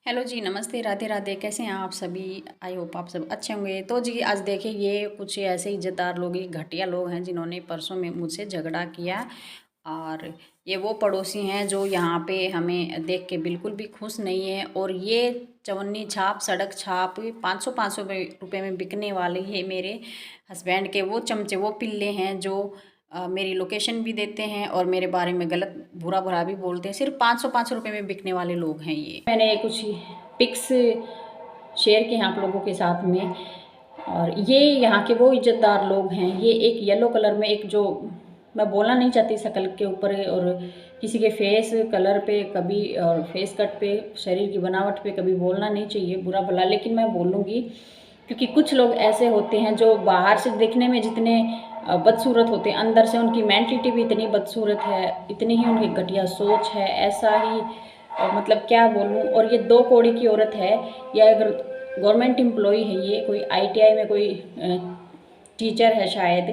Hello जी, नमस्ते, राधे राधे। कैसे हैं आप सभी? आई होप आप सब अच्छे होंगे। तो जी आज देखिए, ये कुछ ऐसे इज्जतदार लोग, ये घटिया लोग हैं जिन्होंने परसों में मुझसे झगड़ा किया। और ये वो पड़ोसी हैं जो यहाँ पे हमें देख के बिल्कुल भी खुश नहीं है। और ये चवन्नी छाप, सड़क छाप 500-500 रुपये में बिकने वाले ये मेरे हस्बैंड के वो चमचे, वो पिल्ले हैं जो मेरी लोकेशन भी देते हैं और मेरे बारे में गलत बुरा भला भी बोलते हैं। सिर्फ 500-500 रुपये में बिकने वाले लोग हैं ये। मैंने कुछ पिक्स शेयर किए हैं आप लोगों के साथ में। और ये यहाँ के वो इज्जतदार लोग हैं। ये एक येलो कलर में, एक जो मैं बोलना नहीं चाहती शक्ल के ऊपर और किसी के फेस कलर पे कभी और फेस कट पे, शरीर की बनावट पे कभी बोलना नहीं चाहिए बुरा भला, लेकिन मैं बोलूँगी क्योंकि कुछ लोग ऐसे होते हैं जो बाहर से दिखने में जितने बदसूरत होते हैं, अंदर से उनकी मेंटलिटी भी इतनी बदसूरत है, इतनी ही उनकी घटिया सोच है। ऐसा ही मतलब क्या बोलूँ। और ये दो कौड़ी की औरत है, या अगर गवर्नमेंट एम्प्लॉय है, ये कोई आईटीआई में कोई टीचर है शायद।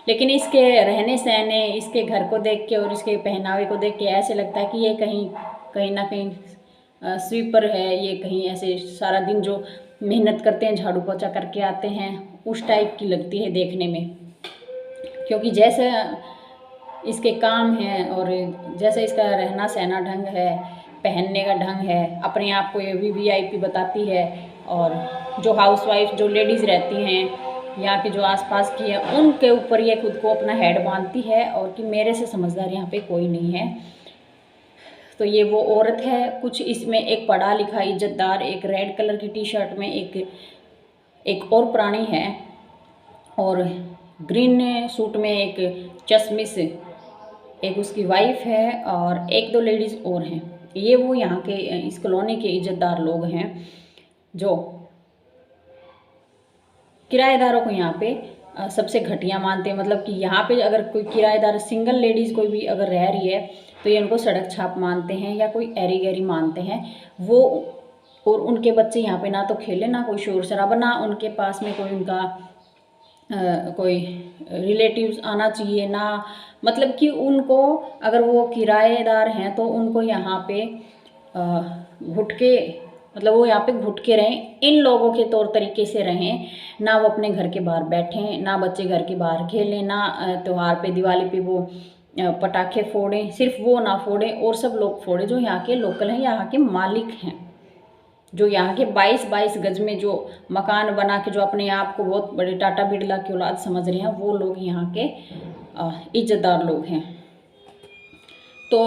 लेकिन इसके रहने सहने, इसके घर को देख के और इसके पहनावे को देख के ऐसे लगता है कि ये कहीं कहीं ना कहीं स्वीपर है। ये कहीं ऐसे सारा दिन जो मेहनत करते हैं, झाड़ू पोछा करके आते हैं, उस टाइप की लगती है देखने में। क्योंकि जैसे इसके काम हैं और जैसे इसका रहना सहना ढंग है, पहनने का ढंग है, अपने आप को ये भी वीआईपी बताती है। और जो हाउसवाइफ, जो लेडीज़ रहती हैं यहाँ के, जो आसपास की है, उनके ऊपर ये खुद को अपना हेड मानती है और कि मेरे से समझदार यहाँ पे कोई नहीं है। तो ये वो औरत है। कुछ इसमें एक पढ़ा लिखा इज्जतदार, एक रेड कलर की टी शर्ट में एक और प्राणी है, और ग्रीन सूट में एक चश्मिश, एक उसकी वाइफ है, और एक दो लेडीज़ और हैं। ये वो यहाँ के इस कॉलोनी के इज्जतदार लोग हैं जो किराएदारों को यहाँ पे सबसे घटिया मानते हैं। मतलब कि यहाँ पे अगर कोई किराएदार, सिंगल लेडीज़ कोई भी अगर रह रही है, तो ये उनको सड़क छाप मानते हैं या कोई एरी गैरी मानते हैं वो। और उनके बच्चे यहाँ पे ना तो खेले, ना कोई शोर शराबा, ना उनके पास में कोई उनका कोई रिलेटिव्स आना चाहिए ना। मतलब कि उनको, अगर वो किराएदार हैं तो उनको यहाँ पे घुट के, मतलब वो यहाँ पे घुट के रहें, इन लोगों के तौर तरीके से रहें। ना वो अपने घर के बाहर बैठें, ना बच्चे घर के बाहर खेलें, ना त्यौहार पे, दिवाली पे वो पटाखे फोड़ें। सिर्फ वो ना फोड़ें और सब लोग फोड़ें जो यहाँ के लोकल हैं, यहाँ के मालिक हैं, जो यहाँ के 22-22 गज में जो मकान बना के जो अपने आप को बहुत बड़े टाटा बिरला की औलाद समझ रहे हैं, वो लोग यहाँ के इज्जतदार लोग हैं। तो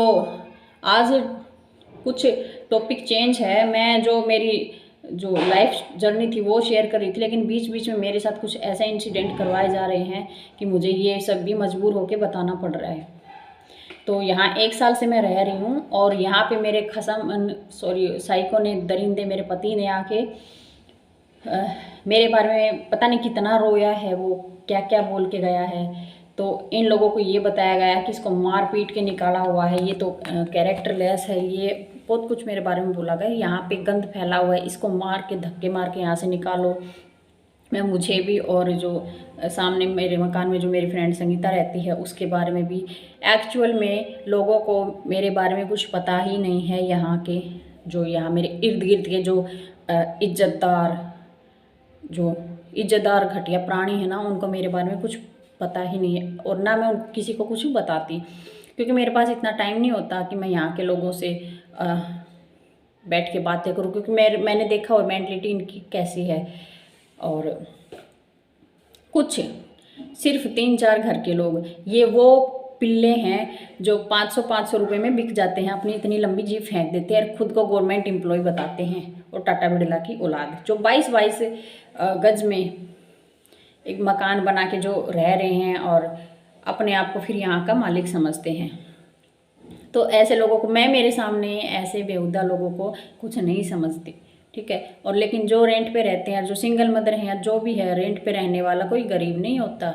आज कुछ टॉपिक चेंज है। मैं जो मेरी जो लाइफ जर्नी थी वो शेयर कर रही थी, लेकिन बीच बीच में मेरे साथ कुछ ऐसा इंसिडेंट करवाए जा रहे हैं कि मुझे ये सब भी मजबूर होकर बताना पड़ रहा है। तो यहाँ 1 साल से मैं रह रही हूँ, और यहाँ पे मेरे साइको ने, दरिंदे, मेरे पति ने आके मेरे बारे में पता नहीं कितना रोया है, वो क्या क्या बोल के गया है। तो इन लोगों को ये बताया गया कि इसको मार पीट के निकाला हुआ है, ये तो कैरेक्टर लेस है, ये बहुत कुछ मेरे बारे में बोला गया। यहाँ पे गंद फैला हुआ है, इसको मार के, धक्के मार के यहाँ से निकालो। मैं, मुझे भी, और जो सामने मेरे मकान में जो मेरी फ्रेंड संगीता रहती है उसके बारे में भी। एक्चुअल में लोगों को मेरे बारे में कुछ पता ही नहीं है। यहाँ के जो, यहाँ मेरे इर्द गिर्द के जो इज्जतदार घटिया प्राणी है ना, उनको मेरे बारे में कुछ पता ही नहीं है। और ना मैं किसी को कुछ बताती, क्योंकि मेरे पास इतना टाइम नहीं होता कि मैं यहाँ के लोगों से बैठ के बातें करूँ, क्योंकि मैंने देखा हुआ मेंटलिटी इनकी कैसी है। और कुछ सिर्फ 3-4 घर के लोग, ये वो पिल्ले हैं जो 500-500 रुपये में बिक जाते हैं, अपनी इतनी लंबी जीभ फेंक देते हैं और खुद को गवर्नमेंट एम्प्लॉय बताते हैं। और टाटा बिरला की औलाद जो 22-22 गज में एक मकान बना के जो रह रहे हैं और अपने आप को फिर यहाँ का मालिक समझते हैं। तो ऐसे लोगों को मैं, मेरे सामने ऐसे बेहुदा लोगों को कुछ नहीं समझती, ठीक है। और लेकिन जो रेंट पे रहते हैं, जो सिंगल मदर हैं, जो भी है रेंट पे रहने वाला, कोई गरीब नहीं होता।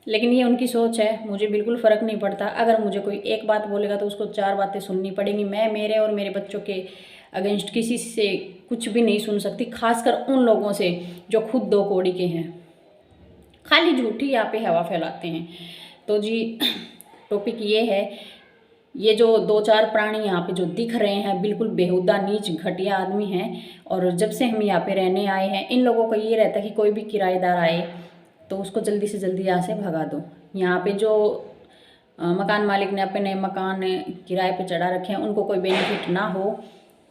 लेकिन ये उनकी सोच है, मुझे बिल्कुल फ़र्क नहीं पड़ता। अगर मुझे कोई एक बात बोलेगा तो उसको 4 बातें सुननी पड़ेंगी। मैं मेरे और मेरे बच्चों के अगेंस्ट किसी से कुछ भी नहीं सुन सकती, खासकर उन लोगों से जो खुद 2 कौड़ी के हैं, खाली झूठी यहाँ पे हवा फैलाते हैं। तो जी टॉपिक ये है, ये जो 2-4 प्राणी यहाँ पे जो दिख रहे हैं बिल्कुल बेहुदा नीच घटिया आदमी हैं। और जब से हम यहाँ पे रहने आए हैं इन लोगों को ये रहता है कि कोई भी किराएदार आए तो उसको जल्दी से जल्दी यहाँ से भगा दो। यहाँ पे जो मकान मालिक ने अपने मकान किराए पे चढ़ा रखे हैं उनको कोई बेनिफिट ना हो,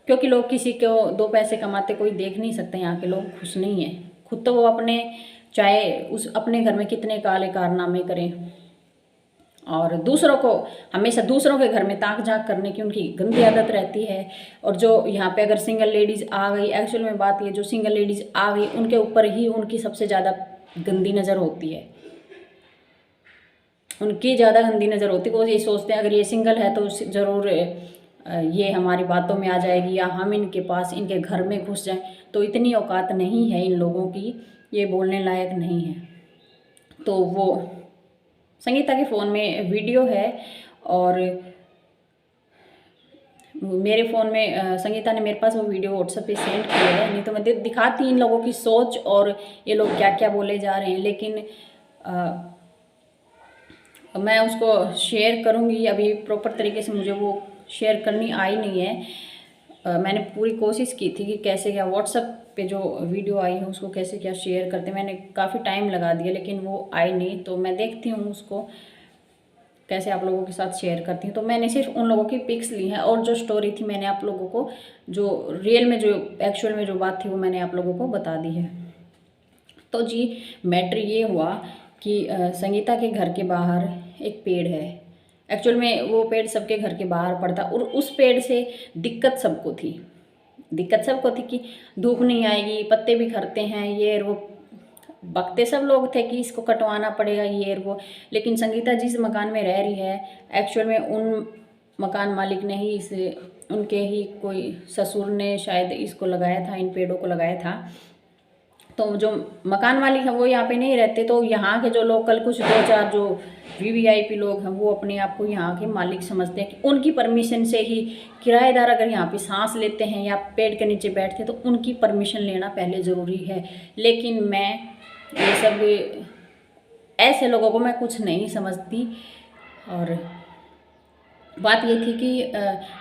क्योंकि लोग किसी को 2 पैसे कमाते कोई देख नहीं सकते। यहाँ के लोग खुश नहीं हैं, खुद तो वो अपने चाहे उस अपने घर में कितने काले कारनामे करें और दूसरों को हमेशा दूसरों के घर में ताक झाँक करने की उनकी गंदी आदत रहती है। और जो यहाँ पे अगर सिंगल लेडीज़ आ गई, एक्चुअल में बात ये जो सिंगल लेडीज़ आ गई उनके ऊपर ही उनकी सबसे ज़्यादा गंदी नज़र होती है, उनकी ज़्यादा गंदी नज़र होती है। वो ये सोचते हैं अगर ये सिंगल है तो ज़रूर ये हमारी बातों में आ जाएगी या हम इनके पास इनके घर में घुस जाएं। तो इतनी औकात नहीं है इन लोगों की, ये बोलने लायक नहीं है। तो वो संगीता के फ़ोन में वीडियो है और मेरे फ़ोन में संगीता ने मेरे पास वो वीडियो व्हाट्सएप पे सेंड किया है, नहीं तो मैं दिखाती इन लोगों की सोच और ये लोग क्या क्या बोले जा रहे हैं। लेकिन मैं उसको शेयर करूँगी, अभी प्रॉपर तरीके से मुझे वो शेयर करनी आई नहीं है। मैंने पूरी कोशिश की थी कि कैसे क्या व्हाट्सएप पे जो वीडियो आई है उसको कैसे क्या शेयर करते, मैंने काफ़ी टाइम लगा दिया लेकिन वो आई नहीं। तो मैं देखती हूँ उसको कैसे आप लोगों के साथ शेयर करती हूँ। तो मैंने सिर्फ उन लोगों की पिक्स ली हैं और जो स्टोरी थी मैंने आप लोगों को जो रियल में जो एक्चुअल में जो बात थी वो मैंने आप लोगों को बता दी है। तो जी मैटर ये हुआ कि संगीता के घर के बाहर एक पेड़ है। एक्चुअल में वो पेड़ सबके घर के बाहर पड़ता और उस पेड़ से दिक्कत सबको थी। दिक्कत सबको थी कि धूप नहीं आएगी, पत्ते भी खरते हैं, ये वो बकते सब लोग थे कि इसको कटवाना पड़ेगा ये वो। लेकिन संगीता जिस मकान में रह रही है एक्चुअल में उन मकान मालिक ने ही इसे, उनके ही कोई ससुर ने शायद इसको लगाया था, इन पेड़ों को लगाया था। तो जो मकान मालिक हैं वो यहाँ पे नहीं रहते, तो यहाँ के जो लोकल कुछ 2-4 जो वीवीआईपी लोग हैं वो अपने आप को यहाँ के मालिक समझते हैं कि उनकी परमिशन से ही किराएदार अगर यहाँ पे सांस लेते हैं या पेड़ के नीचे बैठते हैं तो उनकी परमिशन लेना पहले ज़रूरी है। लेकिन मैं ये सब ऐसे लोगों को मैं कुछ नहीं समझती। और बात ये थी कि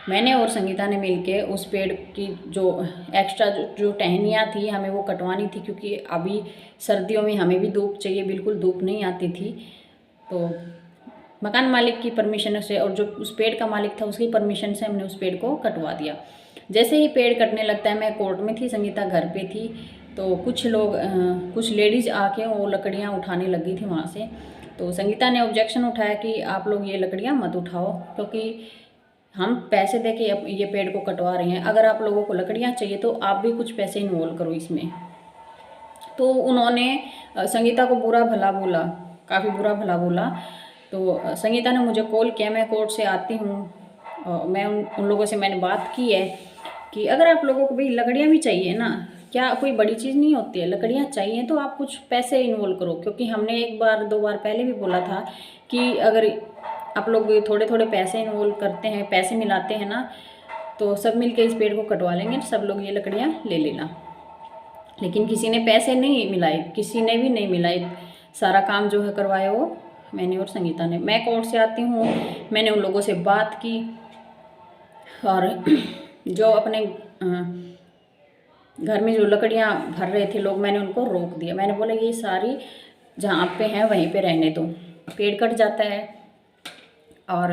मैंने और संगीता ने मिलके उस पेड़ की जो एक्स्ट्रा जो टहनियाँ थी हमें वो कटवानी थी, क्योंकि अभी सर्दियों में हमें भी धूप चाहिए, बिल्कुल धूप नहीं आती थी। तो मकान मालिक की परमिशन से और जो उस पेड़ का मालिक था उसकी परमिशन से हमने उस पेड़ को कटवा दिया। जैसे ही पेड़ कटने लगता है, मैं कोर्ट में थी, संगीता घर पे थी, तो कुछ लोग कुछ लेडीज़ आके वो लकड़ियाँ उठाने लगी थी वहाँ से। तो संगीता ने ऑब्जेक्शन उठाया कि आप लोग ये लकड़ियाँ मत उठाओ, क्योंकि हम पैसे दे के ये पेड़ को कटवा रहे हैं, अगर आप लोगों को लकड़ियाँ चाहिए तो आप भी कुछ पैसे इन्वॉल्व करो इसमें। तो उन्होंने संगीता को बुरा भला बोला, काफ़ी बुरा भला बोला। तो संगीता ने मुझे कॉल किया, मैं कोर्ट से आती हूँ, मैं उन लोगों से मैंने बात की है कि अगर आप लोगों को भी लकड़ियाँ भी चाहिए ना, क्या कोई बड़ी चीज़ नहीं होती है, लकड़ियाँ चाहिए तो आप कुछ पैसे इन्वॉल्व करो। क्योंकि हमने 1-2 बार पहले भी बोला था कि अगर आप लोग थोड़े थोड़े पैसे इन्वॉल्व करते हैं, पैसे मिलाते हैं ना, तो सब मिलके इस पेड़ को कटवा लेंगे, सब लोग ये लकड़ियाँ ले लेना। लेकिन किसी ने पैसे नहीं मिलाए, किसी ने भी नहीं मिलाए, सारा काम जो है करवाया वो मैंने और संगीता ने। मैं कोर्ट से आती हूँ, मैंने उन लोगों से बात की और जो अपने घर में जो लकड़ियाँ भर रहे थे लोग, मैंने उनको रोक दिया। मैंने बोला ये सारी जहाँ पे हैं वहीं पे रहने दो, पेड़ कट जाता है। और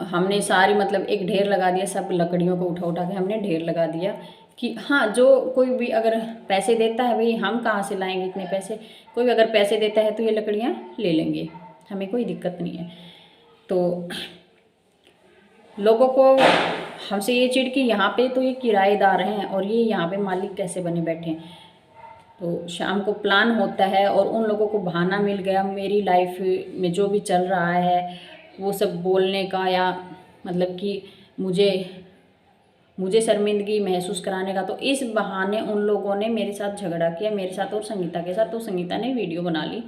हमने सारी मतलब एक ढेर लगा दिया, सब लकड़ियों को उठा उठा के हमने ढेर लगा दिया कि हाँ जो कोई भी अगर पैसे देता है, भाई हम कहाँ से लाएंगे इतने पैसे, कोई अगर पैसे देता है तो ये लकड़ियाँ ले लेंगे, हमें कोई दिक्कत नहीं है। तो लोगों को हमसे ये चिढ़ कि यहाँ पे तो ये किराएदार हैं और ये यहाँ पे मालिक कैसे बने बैठे हैं। तो शाम को प्लान होता है और उन लोगों को बहाना मिल गया मेरी लाइफ में जो भी चल रहा है वो सब बोलने का, या मतलब कि मुझे शर्मिंदगी महसूस कराने का। तो इस बहाने उन लोगों ने मेरे साथ झगड़ा किया, मेरे साथ और संगीता के साथ। तो संगीता ने वीडियो बना ली,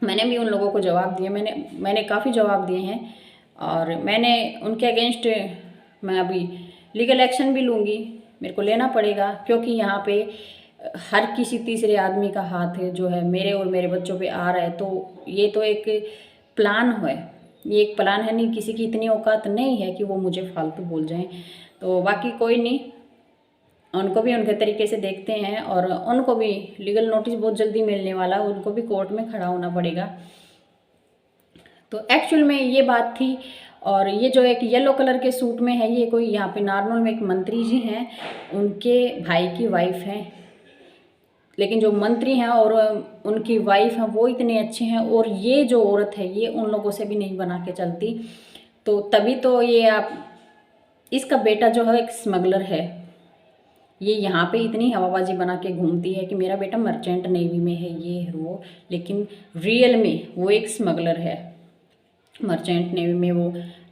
मैंने भी उन लोगों को जवाब दिए, मैंने काफ़ी जवाब दिए हैं और मैंने उनके अगेंस्ट मैं अभी लीगल एक्शन भी लूँगी, मेरे को लेना पड़ेगा। क्योंकि यहाँ पे हर किसी तीसरे आदमी का हाथ है जो है मेरे और मेरे बच्चों पे आ रहा है। तो ये तो एक प्लान है, ये एक प्लान है, नहीं किसी की इतनी औकात नहीं है कि वो मुझे फालतू बोल जाएं। तो बाकी कोई नहीं, उनको भी उनके तरीके से देखते हैं, और उनको भी लीगल नोटिस बहुत जल्दी मिलने वाला, उनको भी कोर्ट में खड़ा होना पड़ेगा। तो एक्चुअल में ये बात थी। और ये जो एक येलो कलर के सूट में है, ये कोई यहाँ पे नॉर्मल में एक मंत्री जी हैं, उनके भाई की वाइफ हैं। लेकिन जो मंत्री हैं और उनकी वाइफ हैं वो इतने अच्छे हैं, और ये जो औरत है ये उन लोगों से भी नहीं बना के चलती। तो तभी तो ये आप, इसका बेटा जो है एक स्मगलर है, ये यहाँ पे इतनी हवाबाजी बना के घूमती है कि मेरा बेटा मर्चेंट नेवी में है, ये है वो, लेकिन रियल में वो एक स्मगलर है। मर्चेंट नेवी में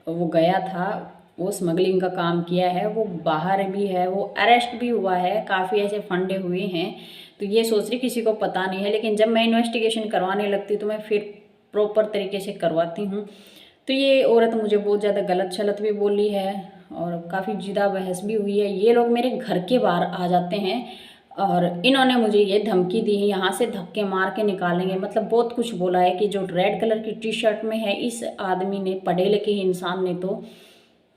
वो गया था, वो स्मगलिंग का काम किया है, वो बाहर भी है, वो अरेस्ट भी हुआ है, काफ़ी ऐसे फंडे हुए हैं। तो ये सोच रही किसी को पता नहीं है, लेकिन जब मैं इन्वेस्टिगेशन करवाने लगती तो मैं फिर प्रॉपर तरीके से करवाती हूँ। तो ये औरत मुझे बहुत ज़्यादा गलत शलत भी बोली है, और काफ़ी ज़्यादा बहस भी हुई है। ये लोग मेरे घर के बाहर आ जाते हैं, और इन्होंने मुझे ये धमकी दी है, यहाँ से धक्के मार के निकालेंगे, मतलब बहुत कुछ बोला है कि जो रेड कलर की टी शर्ट में है इस आदमी ने, पढ़े लिखे इंसान ने, तो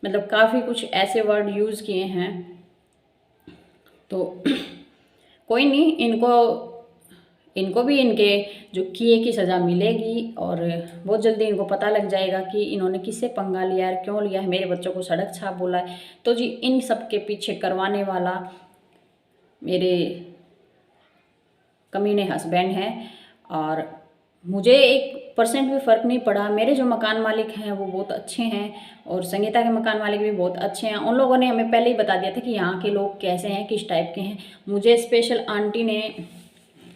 मतलब काफ़ी कुछ ऐसे वर्ड यूज़ किए हैं। तो कोई नहीं, इनको भी इनके जो किए की सज़ा मिलेगी, और बहुत जल्दी इनको पता लग जाएगा कि इन्होंने किससे पंगा लिया है, क्यों लिया है, मेरे बच्चों को सड़क छाप बोला है। तो जी इन सब के पीछे करवाने वाला मेरे कमीने हस्बैंड हैं, और मुझे 1% भी फ़र्क नहीं पड़ा। मेरे जो मकान मालिक हैं वो बहुत अच्छे हैं, और संगीता के मकान मालिक भी बहुत अच्छे हैं। उन लोगों ने हमें पहले ही बता दिया था कि यहाँ के लोग कैसे हैं, किस टाइप के हैं। मुझे स्पेशल आंटी ने,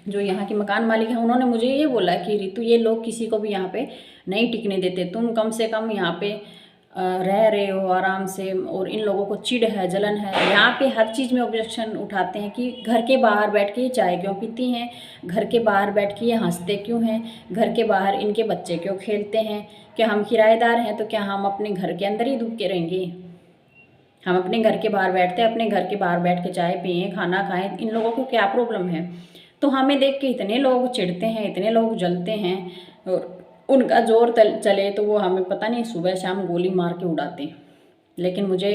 जो यहाँ की मकान मालिक हैं, उन्होंने मुझे ये बोला कि रितु ये लोग किसी को भी यहाँ पे नहीं टिकने देते, तुम कम से कम यहाँ पे रह रहे हो आराम से, और इन लोगों को चिढ़ है, जलन है। यहाँ पे हर चीज़ में ऑब्जेक्शन उठाते हैं कि घर के बाहर बैठ के ये चाय क्यों पीती हैं, घर के बाहर बैठ के ये हंसते क्यों हैं, घर के बाहर इनके बच्चे क्यों खेलते हैं, क्या हम किराएदार हैं तो क्या हम अपने घर के अंदर ही दुब के रहेंगे? हम अपने घर के बाहर बैठते हैं, अपने घर के बाहर बैठ के चाय पिए, खाना खाएं, इन लोगों को क्या प्रॉब्लम है? तो हमें देख के इतने लोग चिढ़ते हैं, इतने लोग जलते हैं, और उनका जोर चले तो वो हमें पता नहीं सुबह शाम गोली मार के उड़ाते हैं। लेकिन मुझे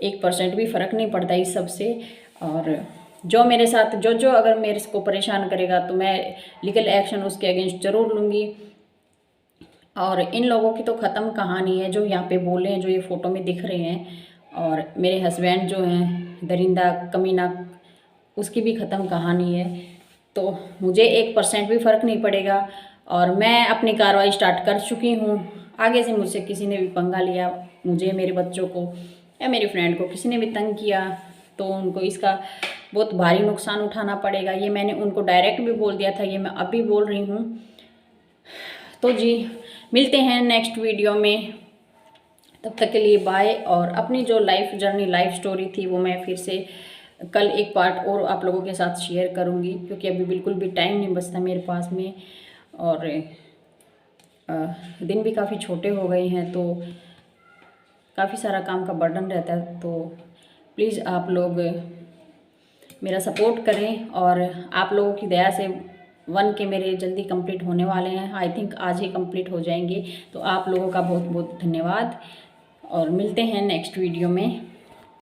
1% भी फ़र्क नहीं पड़ता इस सब से। और जो मेरे साथ जो अगर मेरे को परेशान करेगा तो मैं लीगल एक्शन उसके अगेंस्ट ज़रूर लूँगी। और इन लोगों की तो ख़त्म कहानी है, जो यहाँ पे बोले हैं, जो ये फ़ोटो में दिख रहे हैं। और मेरे हस्बैंड जो हैं दरिंदा कमीना, उसकी भी ख़त्म कहानी है। तो मुझे 1% भी फ़र्क नहीं पड़ेगा, और मैं अपनी कार्रवाई स्टार्ट कर चुकी हूँ। आगे से मुझसे किसी ने भी पंगा लिया, मुझे, मेरे बच्चों को या मेरी फ्रेंड को किसी ने भी तंग किया, तो उनको इसका बहुत भारी नुकसान उठाना पड़ेगा। ये मैंने उनको डायरेक्ट भी बोल दिया था, ये मैं अभी बोल रही हूँ। तो जी मिलते हैं नेक्स्ट वीडियो में, तब तक के लिए बाय। और अपनी जो लाइफ जर्नी, लाइफ स्टोरी थी, वो मैं फिर से कल एक पार्ट और आप लोगों के साथ शेयर करूँगी, क्योंकि अभी बिल्कुल भी टाइम नहीं बचता मेरे पास में, और दिन भी काफ़ी छोटे हो गए हैं, तो काफ़ी सारा काम का बर्डन रहता है। तो प्लीज़ आप लोग मेरा सपोर्ट करें, और आप लोगों की दया से 1 के मेरे जल्दी कंप्लीट होने वाले हैं, आई थिंक आज ही कंप्लीट हो जाएंगे। तो आप लोगों का बहुत बहुत धन्यवाद, और मिलते हैं नेक्स्ट वीडियो में।